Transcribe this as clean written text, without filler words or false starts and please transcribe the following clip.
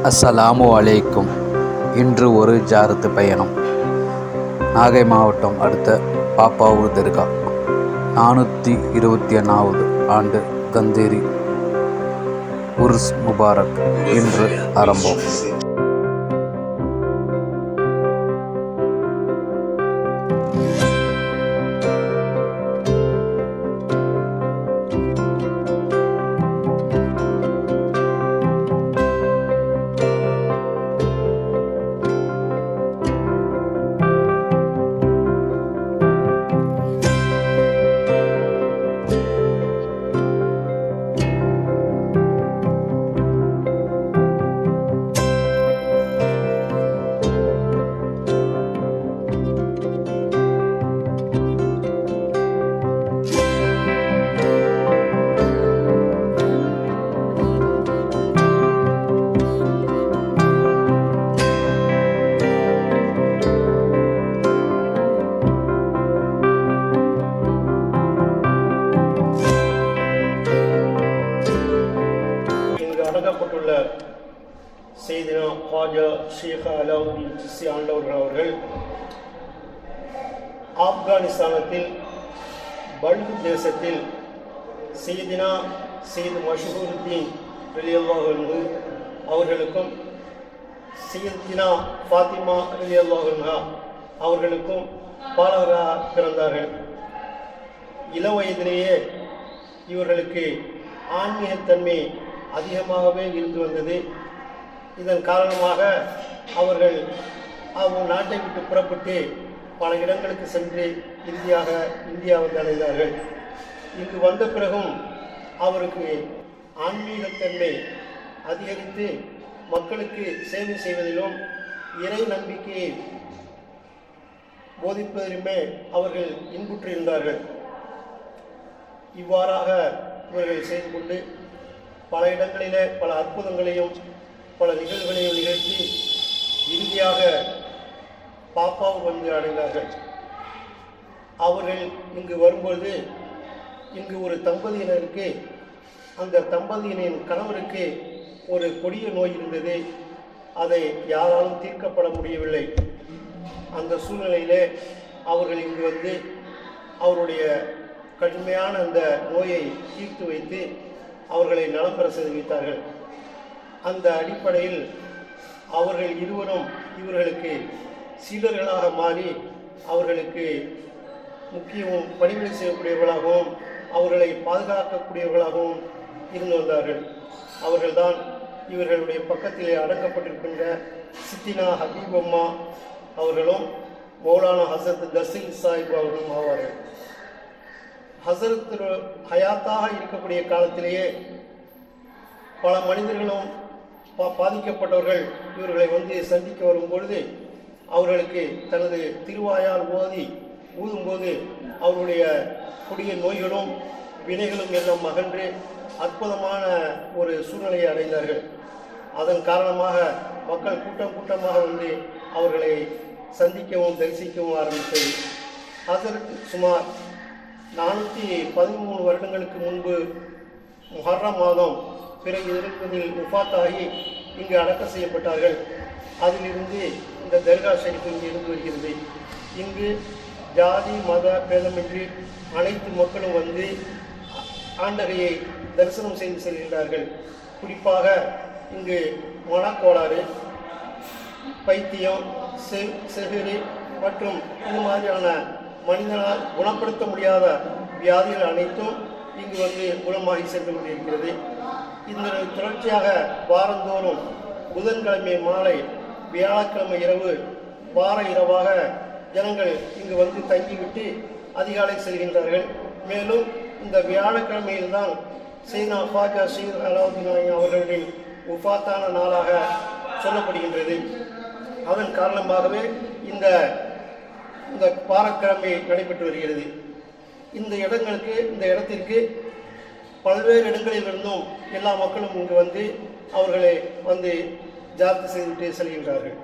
அஸ்ஸலாமு அலைக்கும். இன்று ஒரு ஜியாரத்து பயணம். நாகை மாவட்டம் அடுத்த பாப்பாவூர் தர்கா 421வது ஆண்டு கந்தேரி உர்ஸ் முபாரக் இன்று ஆரம்பம். அடக்கப்பட்டுள்ள செய்தினா ஹாஜா ஷேக் அலாவுதீன் சிஸ்தி ஆண்டவர்கள் அவர்கள் ஆப்கானிஸ்தானத்தில் பல்கு தேசத்தில் செய்தினா செய்து மஷூருத்தீன் ரலியல்லாஹு அன்ஹு அவர்களுக்கும் செய்தினா ஃபாத்திமா ரலியல்லாஹு அன்ஹா அவர்களுக்கும் பாலகராக பிறந்தார்கள். இளவயதிலேயே இவர்களுக்கு ஆன்மீகத்தன்மை அதிகமாகவே இருந்து வந்தது. இதன் காரணமாக அவர்கள் நாட்டை விட்டு புறப்பட்டு பல இடங்களுக்கு சென்று இறுதியாக இந்தியா வந்து அடைந்தார்கள். இங்கு வந்த பிறகும் அவருக்கு ஆன்மீகத்தன்மை அதிகரித்து மக்களுக்கு சேவை செய்வதிலும் இறை நம்பிக்கையை போதிப்பதிலுமே அவர்கள் இன்புற்றிருந்தார்கள். இவ்வாறாக இவர்கள் செய்து கொண்டு பல இடங்களிலே பல அற்புதங்களையும் பல நிகழ்வுகளையும் நிகழ்த்தி இறுதியாக பாப்பாவும் வந்து அடைந்தார்கள். அவர்கள் இங்கு வரும்பொழுது இங்கு ஒரு தம்பதியினருக்கு அந்த தம்பதியினின் கணவருக்கு ஒரு கொடிய நோய் இருந்தது. அதை யாராலும் தீர்க்கப்பட முடியவில்லை. அந்த சூழ்நிலையிலே அவர்கள் இங்கு வந்து அவருடைய கடுமையான அந்த நோயை தீர்த்து வைத்து அவர்களை நலம் பெற செய்து அந்த அடிப்படையில் அவர்கள் இருவரும் இவர்களுக்கு சீடர்களாக மாறி அவர்களுக்கு முக்கியமும் பணிவிடை செய்யக்கூடியவர்களாகவும் அவர்களை பாதுகாக்கக்கூடியவர்களாகவும் இருந்து வந்தார்கள். அவர்கள்தான் இவர்களுடைய பக்கத்திலே அடக்கப்பட்டிருக்கின்ற சித்தினா ஹபீபம்மா அவர்களும் மௌலானா ஹசரத் தசீல் சாஹிப் அவர்களும் ஆவார்கள். ஹசரத் ஹயாத்தாக இருக்கக்கூடிய காலத்திலேயே பல மனிதர்களும் பாதிக்கப்பட்டவர்கள் இவர்களை வந்து சந்திக்க வரும்பொழுது அவர்களுக்கு தனது திருவாயால் ஊதும்போது அவருடைய கொடிய நோய்களும் வினைகளும் எல்லாம் அகன்று அற்புதமான ஒரு சூழ்நிலையை அடைந்தார்கள். அதன் காரணமாக மக்கள் கூட்டம் கூட்டமாக வந்து அவர்களை சந்திக்கவும் தரிசிக்கவும் ஆரம்பித்தது. ஹசரத் சுமார் 413 வருடங்களுக்கு முன்பு முஹர்ரம் மாதம் பிறகு 20 முஃபாத்தாகி இங்கு அடக்கம் செய்யப்பட்டார்கள். அதிலிருந்து இந்த தர்கா ஷரீஃப் இங்கு இருந்து வருகிறது. இங்கு ஜாதி மத பேதமின்றி அனைத்து மக்களும் வந்து ஆண்டகையை தரிசனம் செய்து செல்கின்றார்கள். குறிப்பாக இங்கு மனக்கோளாறு, பைத்தியம், செகிரி மற்றும் இது மாதிரியான மனிதனால் குணப்படுத்த முடியாத வியாதிகள் அனைத்தும் இங்கு வந்து குணமாகி சென்று கொண்டிருக்கிறது. இந்த தொடர்ச்சியாக வாரந்தோறும் புதன்கிழமை மாலை வியாழக்கிழமை இரவு வார இரவாக ஜனங்கள் இங்கு வந்து தங்கிவிட்டு அதிகாலை செல்கின்றார்கள். மேலும் இந்த வியாழக்கிழமையில்தான் சைனா ஹாஜா ஷேக் அலாவுதீன் அவர்களின் உஃபாத்தான நாளாக சொல்லப்படுகின்றது. அதன் காரணமாகவே இந்த வாரக்கிழமை நடைபெற்று வருகிறது. இந்த இடத்திற்கு பல்வேறு இடங்களிலிருந்தும் எல்லா மக்களும் இங்கு வந்து அவர்களை வந்து ஜியாரத் செய்துவிட்டு செல்கின்றார்கள்.